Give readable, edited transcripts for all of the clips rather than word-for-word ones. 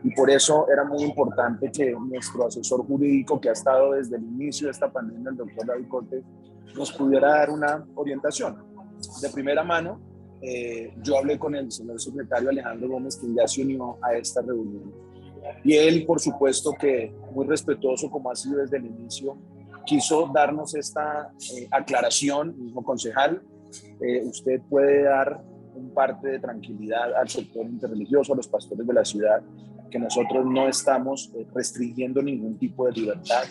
Y por eso era muy importante que nuestro asesor jurídico, que ha estado desde el inicio de esta pandemia, el doctor David Cortés, nos pudiera dar una orientación de primera mano. Yo hablé con el señor secretario Alejandro Gómez, quien ya se unió a esta reunión. Y él, por supuesto que muy respetuoso, como ha sido desde el inicio, quiso darnos esta aclaración. Mismo concejal, usted puede dar un parte de tranquilidad al sector interreligioso, a los pastores de la ciudad, que nosotros no estamos restringiendo ningún tipo de libertad.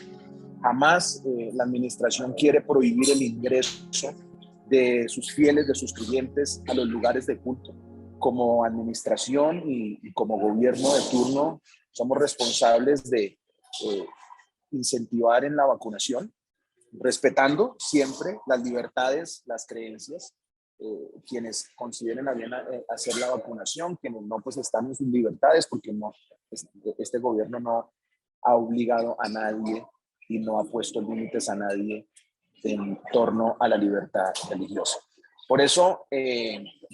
Jamás la administración quiere prohibir el ingreso de sus fieles, de sus clientes a los lugares de culto. Como administración y como gobierno de turno, somos responsables de incentivar en la vacunación, respetando siempre las libertades, las creencias. Quienes consideren a bien hacer la vacunación, quienes no, pues están en sus libertades, porque no, este gobierno no ha obligado a nadie y no ha puesto límites a nadie en torno a la libertad religiosa. Por eso,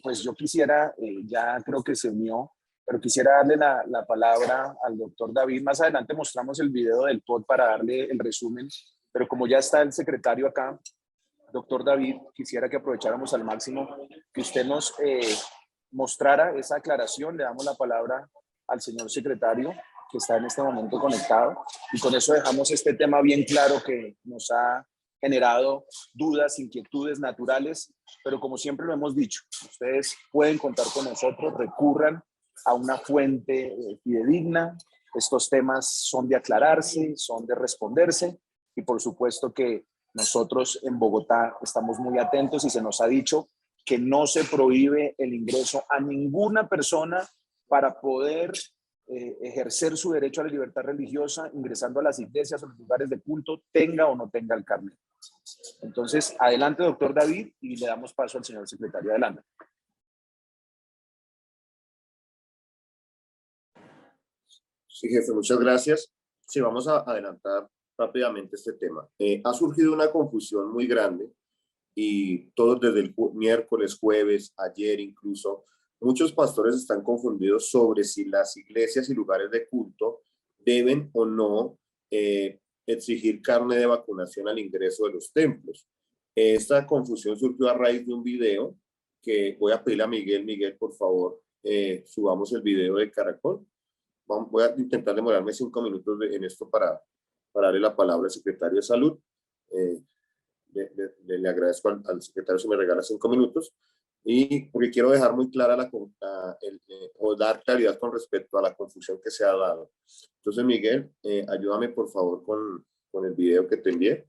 pues yo quisiera, ya creo que se unió, pero quisiera darle la palabra al doctor David. Más adelante mostramos el video del POD para darle el resumen, pero como ya está el secretario acá, doctor David, quisiera que aprovecháramos al máximo que usted nos mostrara esa aclaración. Le damos la palabra al señor secretario, que está en este momento conectado, y con eso dejamos este tema bien claro que nos ha generado dudas, inquietudes naturales, pero como siempre lo hemos dicho, ustedes pueden contar con nosotros, recurran a una fuente fidedigna. Estos temas son de aclararse, son de responderse, y por supuesto que nosotros en Bogotá estamos muy atentos y se nos ha dicho que no se prohíbe el ingreso a ninguna persona para poder ejercer su derecho a la libertad religiosa ingresando a las iglesias o los lugares de culto, tenga o no tenga el carnet. Entonces, adelante, doctor David, y le damos paso al señor secretario. Adelante. Sí, jefe, muchas gracias. Sí, vamos a adelantar rápidamente este tema. Ha surgido una confusión muy grande y todos desde el miércoles, jueves, ayer incluso, muchos pastores están confundidos sobre si las iglesias y lugares de culto deben o no exigir carne de vacunación al ingreso de los templos. Esta confusión surgió a raíz de un video que voy a pedirle a Miguel. Miguel, por favor, subamos el video de Caracol. Voy a intentar demorarme 5 minutos en esto para darle la palabra al secretario de Salud. Le agradezco al secretario si me regala 5 minutos, y porque quiero dejar muy clara o dar claridad con respecto a la confusión que se ha dado. Entonces, Miguel, ayúdame por favor con el video que te envié.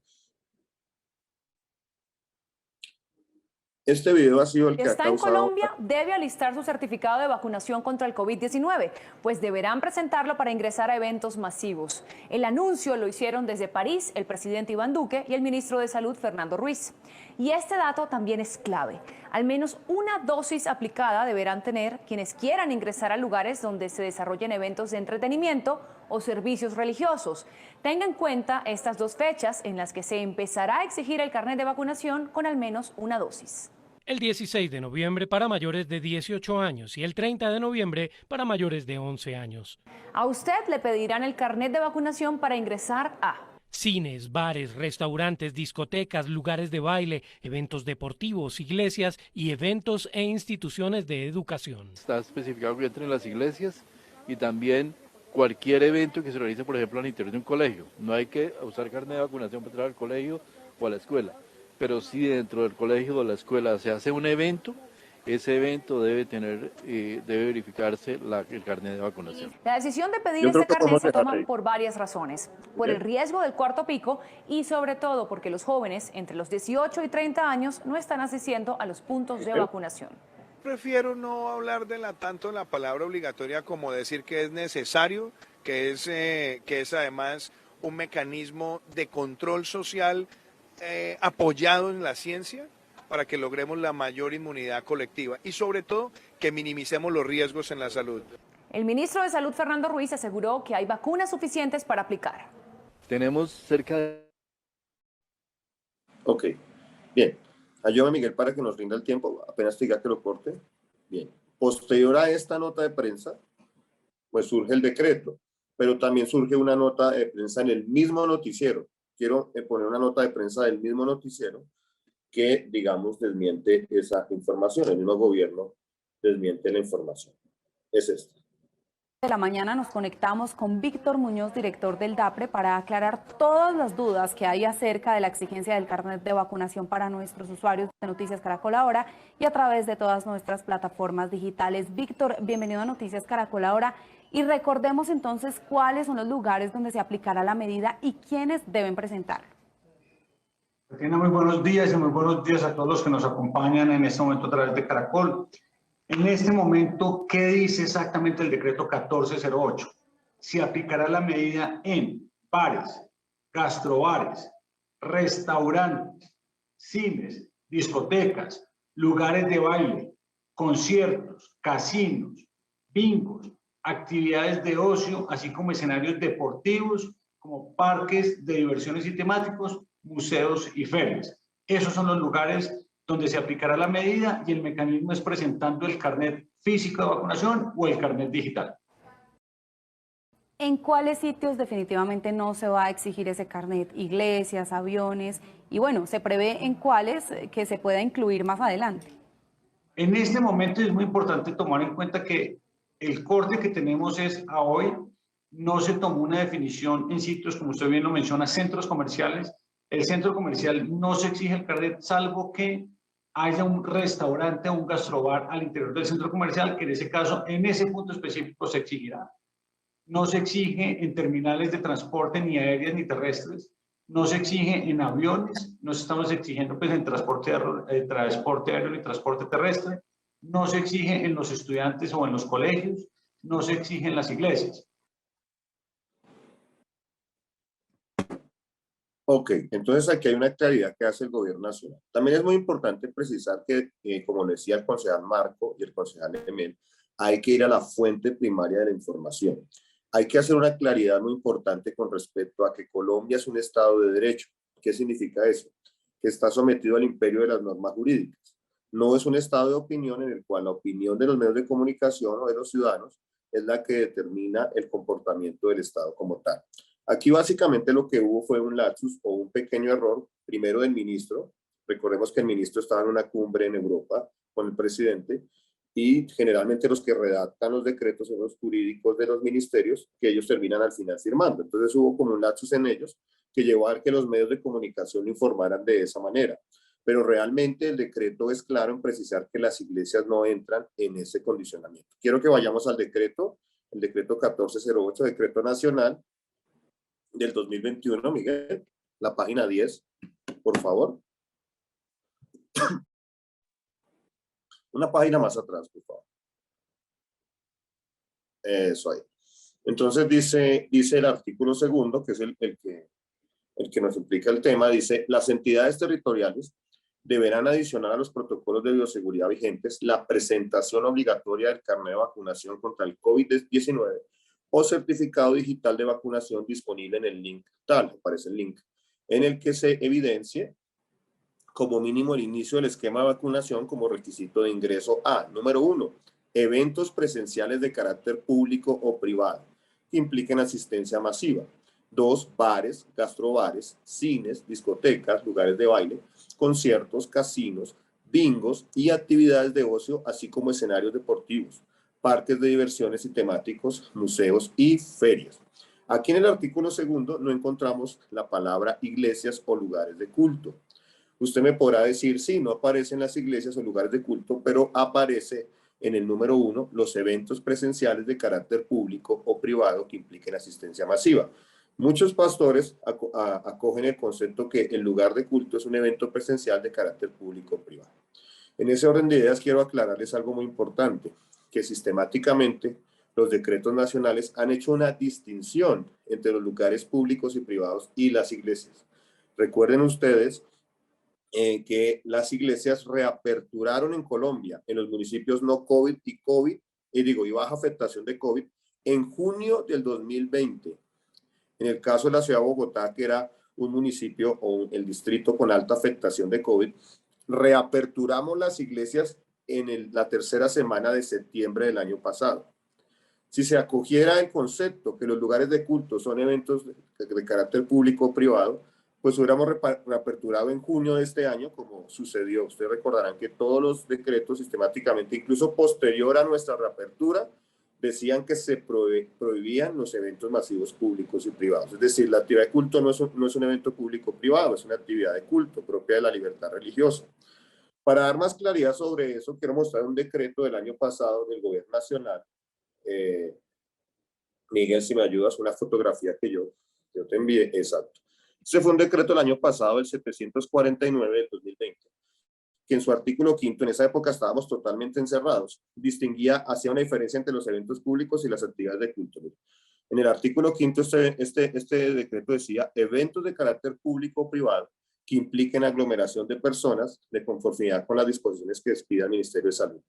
Este video ha sido el que ha causado... Está en Colombia, debe alistar su certificado de vacunación contra el COVID-19, pues deberán presentarlo para ingresar a eventos masivos. El anuncio lo hicieron desde París el presidente Iván Duque y el ministro de Salud, Fernando Ruiz. Y este dato también es clave. Al menos una dosis aplicada deberán tener quienes quieran ingresar a lugares donde se desarrollen eventos de entretenimiento o servicios religiosos. Tenga en cuenta estas dos fechas en las que se empezará a exigir el carnet de vacunación con al menos una dosis. El 16 de noviembre para mayores de 18 años y el 30 de noviembre para mayores de 11 años. A usted le pedirán el carnet de vacunación para ingresar a cines, bares, restaurantes, discotecas, lugares de baile, eventos deportivos, iglesias y eventos e instituciones de educación. Está especificado que entren las iglesias y también cualquier evento que se realice, por ejemplo, al interior de un colegio. No hay que usar carnet de vacunación para entrar al colegio o a la escuela, pero si dentro del colegio o la escuela se hace un evento, ese evento debe verificarse el carnet de vacunación. La decisión de pedir este carnet se toma por varias razones. Por el riesgo del cuarto pico y sobre todo porque los jóvenes entre los 18 y 30 años no están asistiendo a los puntos de vacunación. Prefiero no hablar tanto de la palabra obligatoria como decir que es necesario, que es además un mecanismo de control social apoyado en la ciencia, para que logremos la mayor inmunidad colectiva y sobre todo que minimicemos los riesgos en la salud. El ministro de Salud, Fernando Ruiz, aseguró que hay vacunas suficientes para aplicar. Tenemos cerca de... Ok, bien. Ayúdame, Miguel, para que nos rinda el tiempo, apenas te diga que lo corte. Bien. Posterior a esta nota de prensa, pues surge el decreto, pero también surge una nota de prensa en el mismo noticiero. Quiero poner una nota de prensa del mismo noticiero que, digamos, desmiente esa información. El mismo gobierno desmiente la información. Es esto. De la mañana nos conectamos con Víctor Muñoz, director del DAPRE, para aclarar todas las dudas que hay acerca de la exigencia del carnet de vacunación para nuestros usuarios de Noticias Caracol Ahora y a través de todas nuestras plataformas digitales. Víctor, bienvenido a Noticias Caracol Ahora y recordemos entonces cuáles son los lugares donde se aplicará la medida y quiénes deben presentarlo. Tiene muy buenos días y muy buenos días a todos los que nos acompañan en este momento a través de Caracol. En este momento, ¿qué dice exactamente el decreto 1408? Se aplicará la medida en bares, gastrobares, restaurantes, cines, discotecas, lugares de baile, conciertos, casinos, bingos, actividades de ocio, así como escenarios deportivos, como parques de diversiones y temáticos, museos y ferias. Esos son los lugares donde se aplicará la medida y el mecanismo es presentando el carnet físico de vacunación o el carnet digital. ¿En cuáles sitios definitivamente no se va a exigir ese carnet? Iglesias, aviones y bueno, se prevé en cuáles que se pueda incluir más adelante. En este momento es muy importante tomar en cuenta que el corte que tenemos es a hoy, no se tomó una definición en sitios, como usted bien lo menciona, centros comerciales. El centro comercial no se exige el carnet, salvo que haya un restaurante o un gastrobar al interior del centro comercial, que en ese caso, en ese punto específico se exigirá. No se exige en terminales de transporte ni aéreas ni terrestres, no se exige en aviones, no estamos exigiendo pues en transporte aéreo ni transporte terrestre, no se exige en los estudiantes o en los colegios, no se exige en las iglesias. Ok, entonces aquí hay una claridad que hace el gobierno nacional. También es muy importante precisar que, como decía el concejal Marco y el concejal Emel, hay que ir a la fuente primaria de la información. Hay que hacer una claridad muy importante con respecto a que Colombia es un Estado de Derecho. ¿Qué significa eso? Que está sometido al imperio de las normas jurídicas. No es un estado de opinión en el cual la opinión de los medios de comunicación o de los ciudadanos es la que determina el comportamiento del Estado como tal. Aquí básicamente lo que hubo fue un lapsus o un pequeño error, primero del ministro. Recordemos que el ministro estaba en una cumbre en Europa con el presidente y generalmente los que redactan los decretos son los jurídicos de los ministerios que ellos terminan al final firmando. Entonces hubo como un lapsus en ellos que llevó a que los medios de comunicación informaran de esa manera. Pero realmente el decreto es claro en precisar que las iglesias no entran en ese condicionamiento. Quiero que vayamos al decreto, el decreto 1408, decreto nacional del 2021, Miguel, la página 10, por favor. Una página más atrás, por favor. Eso ahí. Entonces dice el artículo segundo, que es el que nos implica el tema, dice, las entidades territoriales deberán adicionar a los protocolos de bioseguridad vigentes la presentación obligatoria del carnet de vacunación contra el COVID-19 o certificado digital de vacunación disponible en el link tal, aparece el link, en el que se evidencie como mínimo el inicio del esquema de vacunación como requisito de ingreso a, número 1, eventos presenciales de carácter público o privado que impliquen asistencia masiva. 2, bares, gastrobares, cines, discotecas, lugares de baile, conciertos, casinos, bingos y actividades de ocio, así como escenarios deportivos, parques de diversiones y temáticos, museos y ferias. Aquí en el artículo segundo no encontramos la palabra iglesias o lugares de culto. Usted me podrá decir, sí, no aparecen las iglesias o lugares de culto, pero aparece en el número 1 los eventos presenciales de carácter público o privado que impliquen asistencia masiva. Muchos pastores acogen el concepto que el lugar de culto es un evento presencial de carácter público o privado. En ese orden de ideas quiero aclararles algo muy importante, que sistemáticamente los decretos nacionales han hecho una distinción entre los lugares públicos y privados y las iglesias. Recuerden ustedes que las iglesias reaperturaron en Colombia, en los municipios no COVID y baja afectación de COVID, en junio del 2020. En el caso de la ciudad de Bogotá, que era un municipio o el distrito con alta afectación de COVID, reaperturamos las iglesias en la tercera semana de septiembre del año pasado. Si se acogiera el concepto que los lugares de culto son eventos de carácter público o privado, pues hubiéramos reaperturado en junio de este año, como sucedió. Ustedes recordarán que todos los decretos sistemáticamente, incluso posterior a nuestra reapertura, decían que se prohibían los eventos masivos públicos y privados. Es decir, la actividad de culto no es un evento público o privado, es una actividad de culto propia de la libertad religiosa. Para dar más claridad sobre eso, quiero mostrar un decreto del año pasado del Gobierno Nacional. Miguel, si me ayudas, una fotografía que yo te envié, exacto. Ese fue un decreto el año pasado, el 749 del 2020, que en su artículo 5, en esa época estábamos totalmente encerrados, hacía una diferencia entre los eventos públicos y las actividades de culto. En el artículo 5, este decreto decía, eventos de carácter público o privado que impliquen aglomeración de personas de conformidad con las disposiciones que expida el Ministerio de Salud.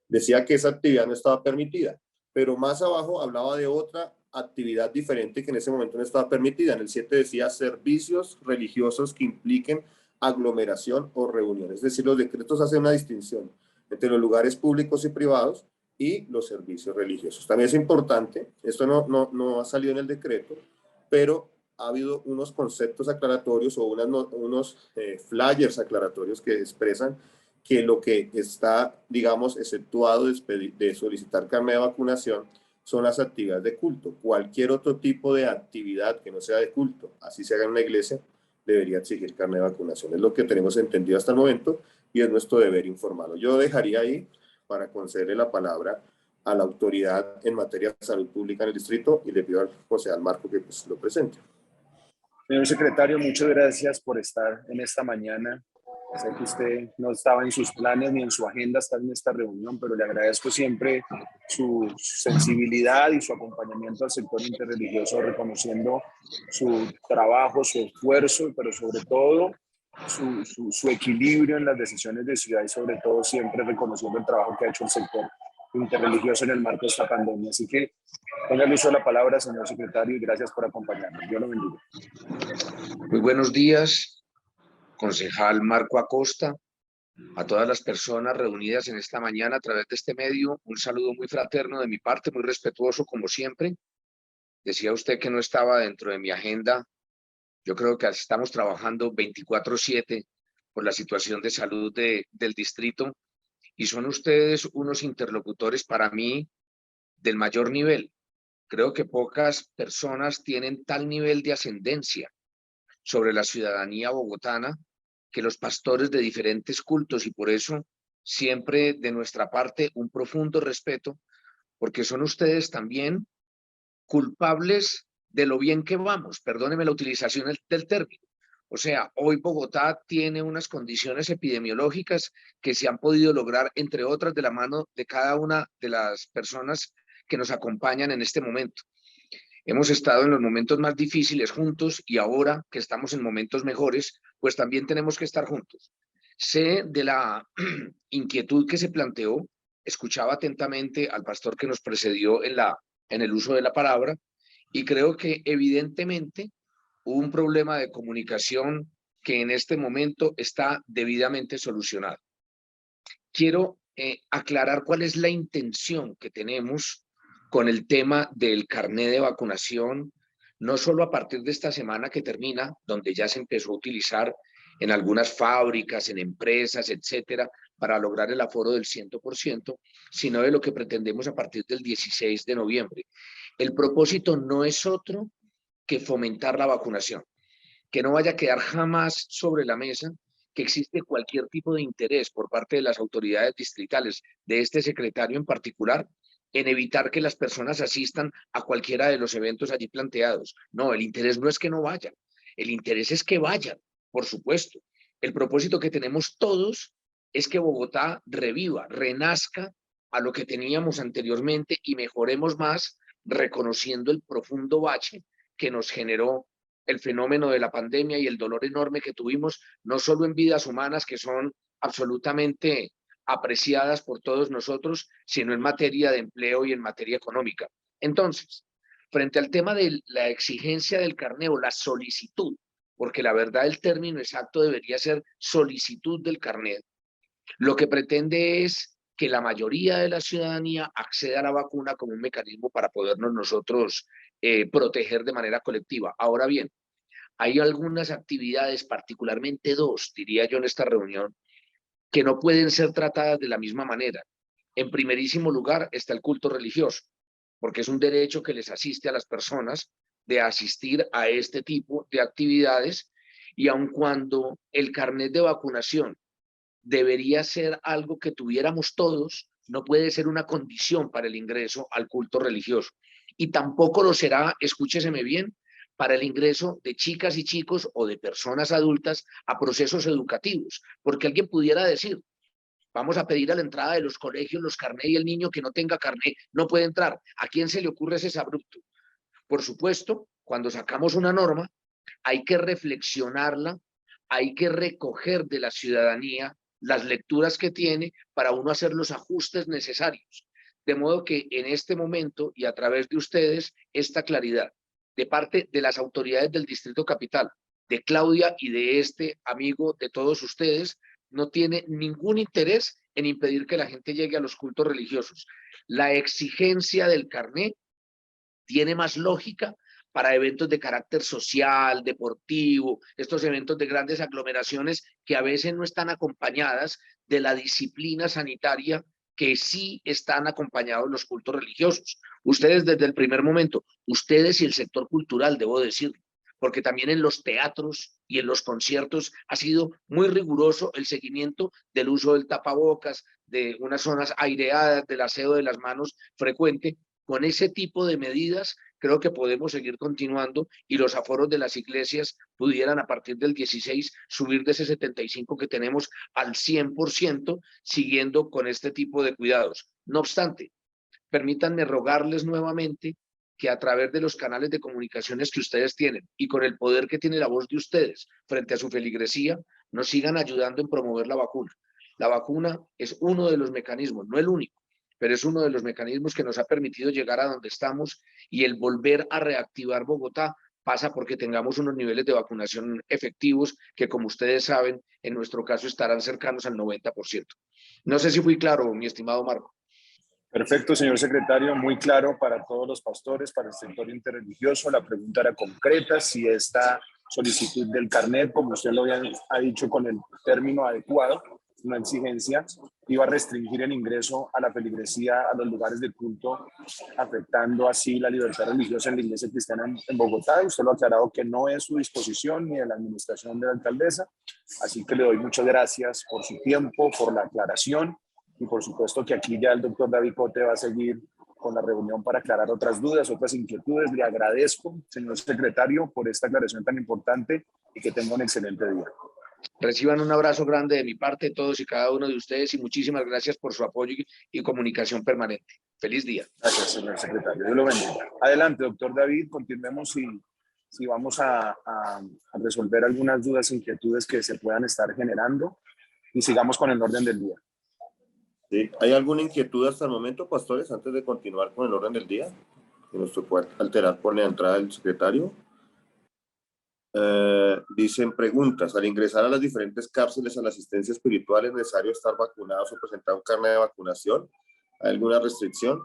Decía que esa actividad no estaba permitida, pero más abajo hablaba de otra actividad diferente que en ese momento no estaba permitida. En el 7 decía servicios religiosos que impliquen aglomeración o reunión. Es decir, los decretos hacen una distinción entre los lugares públicos y privados y los servicios religiosos. También es importante, esto no ha salido en el decreto, pero ha habido unos conceptos aclaratorios o unos flyers aclaratorios que expresan que lo que está, digamos, exceptuado de solicitar carnet de vacunación son las actividades de culto. Cualquier otro tipo de actividad que no sea de culto, así se haga en una iglesia, debería exigir carnet de vacunación. Es lo que tenemos entendido hasta el momento y es nuestro deber informarlo. Yo dejaría ahí para concederle la palabra a la autoridad en materia de salud pública en el distrito y le pido al José Marco que pues, lo presente. Señor secretario, muchas gracias por estar en esta mañana. Sé que usted no estaba en sus planes ni en su agenda estar en esta reunión, pero le agradezco siempre su sensibilidad y su acompañamiento al sector interreligioso, reconociendo su trabajo, su esfuerzo, pero sobre todo su equilibrio en las decisiones de ciudad y sobre todo siempre reconociendo el trabajo que ha hecho el sector interreligioso en el marco de esta pandemia. Así que tenga el uso de la palabra, señor secretario, y gracias por acompañarnos. Dios lo bendiga. Muy buenos días, concejal Marco Acosta, a todas las personas reunidas en esta mañana a través de este medio, un saludo muy fraterno de mi parte, muy respetuoso como siempre. Decía usted que no estaba dentro de mi agenda. Yo creo que estamos trabajando 24/7 por la situación de salud del distrito y son ustedes unos interlocutores para mí del mayor nivel. Creo que pocas personas tienen tal nivel de ascendencia sobre la ciudadanía bogotana que los pastores de diferentes cultos, y por eso siempre de nuestra parte un profundo respeto, porque son ustedes también culpables de lo bien que vamos, perdóneme la utilización del término. O sea, hoy Bogotá tiene unas condiciones epidemiológicas que se han podido lograr, entre otras, de la mano de cada una de las personas que nos acompañan en este momento. Hemos estado en los momentos más difíciles juntos y ahora que estamos en momentos mejores, pues también tenemos que estar juntos. Sé de la inquietud que se planteó, escuchaba atentamente al pastor que nos precedió en el uso de la palabra y creo que evidentemente hubo un problema de comunicación que en este momento está debidamente solucionado. Quiero aclarar cuál es la intención que tenemos con el tema del carnet de vacunación, no solo a partir de esta semana que termina, donde ya se empezó a utilizar en algunas fábricas, en empresas, etcétera, para lograr el aforo del 100%, sino de lo que pretendemos a partir del 16 de noviembre. El propósito no es otro que fomentar la vacunación, que no vaya a quedar jamás sobre la mesa que existe cualquier tipo de interés por parte de las autoridades distritales, de este secretario en particular, en evitar que las personas asistan a cualquiera de los eventos allí planteados. No, el interés no es que no vayan, el interés es que vayan, por supuesto. El propósito que tenemos todos es que Bogotá reviva, renazca a lo que teníamos anteriormente y mejoremos más, reconociendo el profundo bache que nos generó el fenómeno de la pandemia y el dolor enorme que tuvimos, no solo en vidas humanas que son absolutamente apreciadas por todos nosotros, sino en materia de empleo y en materia económica. Entonces, frente al tema de la exigencia del carnet o la solicitud, porque la verdad el término exacto debería ser solicitud del carnet, lo que pretende es que la mayoría de la ciudadanía acceda a la vacuna como un mecanismo para podernos nosotros proteger de manera colectiva. Ahora bien, hay algunas actividades, particularmente dos, diría yo en esta reunión, que no pueden ser tratadas de la misma manera. En primerísimo lugar está el culto religioso, porque es un derecho que les asiste a las personas de asistir a este tipo de actividades, y aun cuando el carnet de vacunación debería ser algo que tuviéramos todos, no puede ser una condición para el ingreso al culto religioso. Y tampoco lo será, escúcheseme bien, para el ingreso de chicas y chicos o de personas adultas a procesos educativos. Porque alguien pudiera decir, vamos a pedir a la entrada de los colegios los carnés y el niño que no tenga carné no puede entrar. ¿A quién se le ocurre ese abrupto? Por supuesto, cuando sacamos una norma, hay que reflexionarla, hay que recoger de la ciudadanía las lecturas que tiene para uno hacer los ajustes necesarios. De modo que en este momento y a través de ustedes, esta claridad de parte de las autoridades del Distrito Capital, de Claudia y de este amigo de todos ustedes, no tiene ningún interés en impedir que la gente llegue a los cultos religiosos. La exigencia del carné tiene más lógica para eventos de carácter social, deportivo, estos eventos de grandes aglomeraciones que a veces no están acompañadas de la disciplina sanitaria que sí están acompañados los cultos religiosos. Ustedes desde el primer momento, ustedes y el sector cultural, debo decirlo, porque también en los teatros y en los conciertos ha sido muy riguroso el seguimiento del uso del tapabocas, de unas zonas aireadas, del aseo de las manos frecuente. Con ese tipo de medidas creo que podemos seguir continuando y los aforos de las iglesias pudieran a partir del 16 subir de ese 75 que tenemos al 100%, siguiendo con este tipo de cuidados. No obstante, permítanme rogarles nuevamente que a través de los canales de comunicaciones que ustedes tienen y con el poder que tiene la voz de ustedes frente a su feligresía, nos sigan ayudando en promover la vacuna. La vacuna es uno de los mecanismos, no el único, pero es uno de los mecanismos que nos ha permitido llegar a donde estamos, y el volver a reactivar Bogotá pasa porque tengamos unos niveles de vacunación efectivos que, como ustedes saben, en nuestro caso estarán cercanos al 90%. No sé si fui claro, mi estimado Marco. Perfecto, señor secretario, muy claro para todos los pastores, para el sector interreligioso. La pregunta era concreta, si esta solicitud del carnet, como usted lo ha dicho con el término adecuado, una exigencia, iba a restringir el ingreso a la feligresía a los lugares de culto, afectando así la libertad religiosa en la iglesia cristiana en Bogotá. Usted lo ha aclarado que no es su disposición ni de la administración de la alcaldesa, así que le doy muchas gracias por su tiempo, por la aclaración. Y por supuesto que aquí ya el doctor David Cote va a seguir con la reunión para aclarar otras dudas, otras inquietudes. Le agradezco, señor secretario, por esta aclaración tan importante y que tenga un excelente día. Reciban un abrazo grande de mi parte, todos y cada uno de ustedes, y muchísimas gracias por su apoyo y comunicación permanente. Feliz día. Gracias, señor secretario. Dios lo bendiga. Adelante, doctor David, continuemos si vamos a resolver algunas dudas e inquietudes que se puedan estar generando y sigamos con el orden del día. ¿Sí? ¿Hay alguna inquietud hasta el momento, pastores, antes de continuar con el orden del día? Que nos tocó alterar por la entrada del secretario. Dicen preguntas. Al ingresar a las diferentes cárceles a la asistencia espiritual, ¿es necesario estar vacunados o presentar un carnet de vacunación? ¿Hay alguna restricción?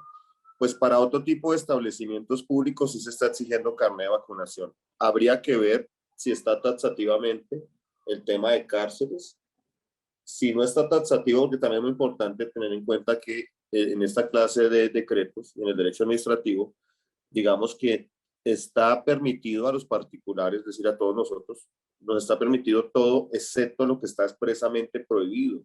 Pues para otro tipo de establecimientos públicos sí se está exigiendo carnet de vacunación. Habría que ver si está taxativamente el tema de cárceles. Si no está taxativo, porque también es muy importante tener en cuenta que en esta clase de decretos, en el derecho administrativo, digamos que está permitido a los particulares, es decir, a todos nosotros, nos está permitido todo excepto lo que está expresamente prohibido.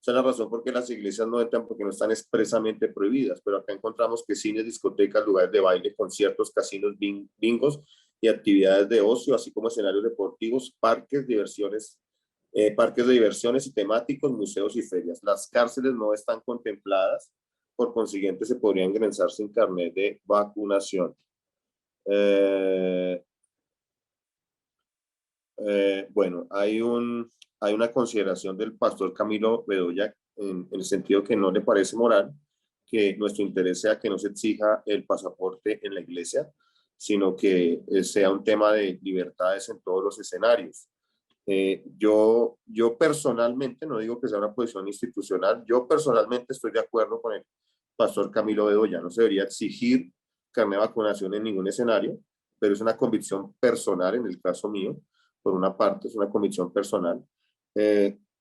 Esa es la razón por qué las iglesias no entran, porque no están expresamente prohibidas, pero acá encontramos que cines, discotecas, lugares de baile, conciertos, casinos, bingos y actividades de ocio, así como escenarios deportivos, parques de diversiones y temáticos, museos y ferias. Las cárceles no están contempladas, por consiguiente se podría ingresar sin carnet de vacunación. Bueno, hay una consideración del pastor Camilo Bedoya en el sentido que no le parece moral que nuestro interés sea que no se exija el pasaporte en la iglesia, sino que sea un tema de libertades en todos los escenarios. Yo personalmente, no digo que sea una posición institucional, yo personalmente estoy de acuerdo con el pastor Camilo Bedoya. No se debería exigir carnet de vacunación en ningún escenario, pero es una convicción personal en el caso mío. Por una parte, es una convicción personal.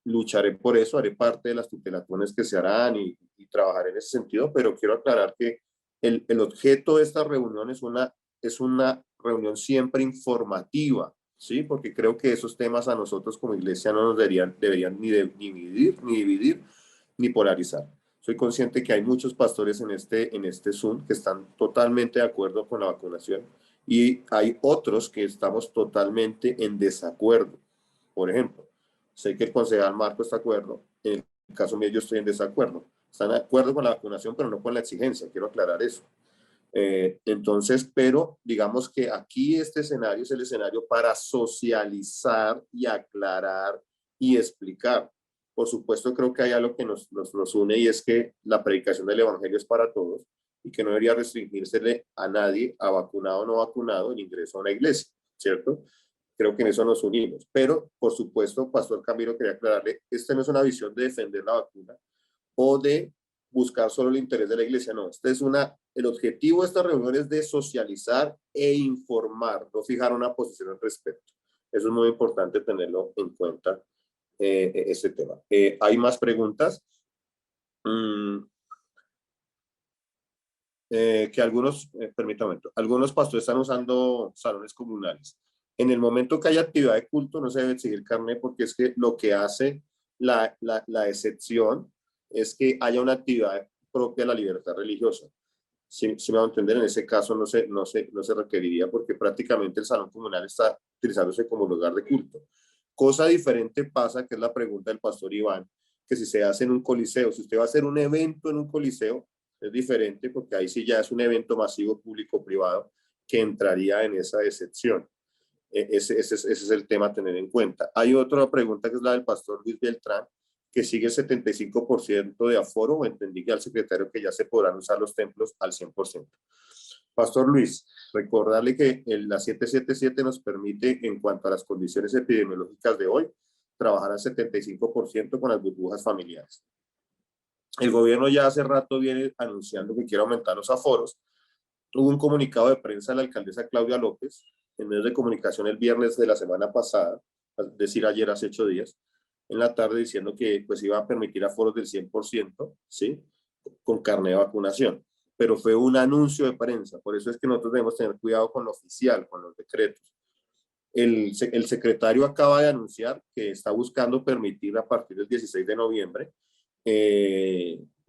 Lucharé por eso, haré parte de las tutelaciones que se harán y trabajaré en ese sentido, pero quiero aclarar que el objeto de esta reunión es una reunión siempre informativa, ¿sí? Porque creo que esos temas a nosotros como iglesia no nos deberían ni dividir ni polarizar. Soy consciente que hay muchos pastores en este Zoom que están totalmente de acuerdo con la vacunación y hay otros que estamos totalmente en desacuerdo. Por ejemplo, sé que el concejal Marco está de acuerdo, en el caso mío yo estoy en desacuerdo. Están de acuerdo con la vacunación, pero no con la exigencia, quiero aclarar eso. Entonces, pero digamos que aquí este escenario es el escenario para socializar y aclarar y explicar. Por supuesto, creo que hay algo que nos une y es que la predicación del evangelio es para todos y que no debería restringírsele a nadie, a vacunado o no vacunado, el ingreso a una iglesia, ¿cierto? Creo que en eso nos unimos. Pero, por supuesto, Pastor Camilo, quería aclararle, esta no es una visión de defender la vacuna o de buscar solo el interés de la iglesia, no. El objetivo de esta reunión es de socializar e informar, no fijar una posición al respecto. Eso es muy importante tenerlo en cuenta, este tema. ¿Hay más preguntas? Que permítame, algunos pastores están usando salones comunales. En el momento que haya actividad de culto, no se debe exigir carnet porque es que lo que hace la excepción es que haya una actividad propia de la libertad religiosa. Si me va a entender, en ese caso no se requeriría porque prácticamente el salón comunal está utilizándose como lugar de culto. Cosa diferente pasa, que es la pregunta del pastor Iván, que si se hace en un coliseo, si usted va a hacer un evento en un coliseo, es diferente porque ahí sí ya es un evento masivo público-privado que entraría en esa excepción. Ese es el tema a tener en cuenta. Hay otra pregunta que es la del pastor Luis Beltrán, que sigue el 75% de aforo, o entendí que al secretario que ya se podrán usar los templos al 100%. Pastor Luis, recordarle que la 777 nos permite, en cuanto a las condiciones epidemiológicas de hoy, trabajar al 75% con las burbujas familiares. El gobierno ya hace rato viene anunciando que quiere aumentar los aforos. Hubo un comunicado de prensa de la alcaldesa Claudia López en medios de comunicación el viernes de la semana pasada, es decir, ayer hace 8 días, en la tarde, diciendo que pues iba a permitir aforos del 100%, ¿sí? Con carnet de vacunación. Pero fue un anuncio de prensa, por eso es que nosotros debemos tener cuidado con lo oficial, con los decretos. El secretario acaba de anunciar que está buscando permitir a partir del 16 de noviembre, pues